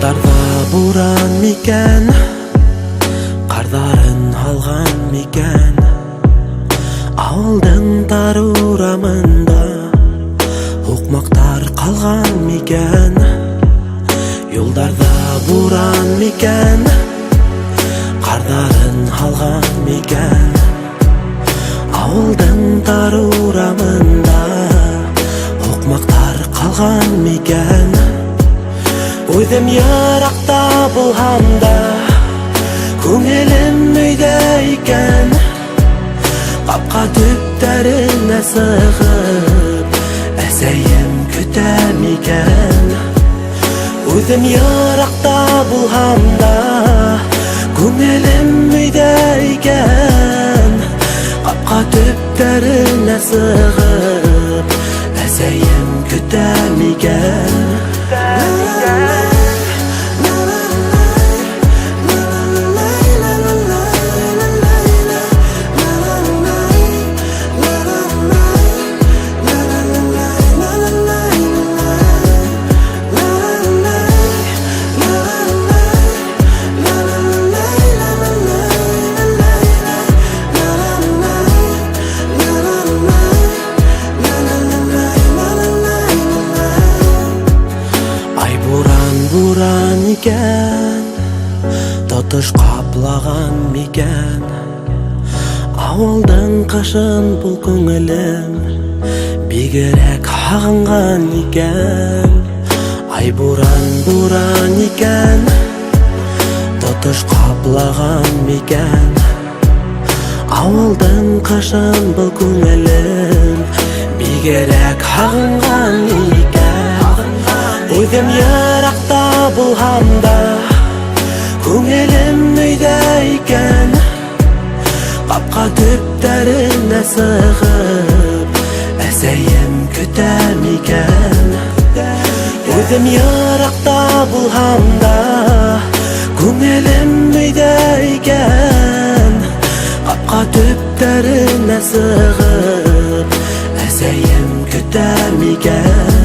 Жолдарда буран микен, кардарын алган микен, ауылдың тар урамында укмактар калган микен. Жолдарда буран микен, кардарын алган микен, ауылдың тар урамында укмактар калган микен. Өзім ярақта болғанда көңілім үйде екен, қапқа түптеріне сығып әсейім күтем екен. Өзім ярақта болғанда көңілім үйде екен, қапқа түптеріне сығып әсейім күтем екен. Буран екен, тотыш қаплаган мекен, ауылдың қышын бұл көңілім бигерек ағынған екен. Ай буран екен, тотыш қаплаган мекен, ауылдың қышын бұл көңілім бигерек ағынған екен. Өзім ярақта болғанда көңілім үйде екен, қапқа түптеріне сығып әсейім күтем екен. Өзім ярақта болғанда көңілім үйде екен, қапқа түптеріне сығып әсейім күтем екен.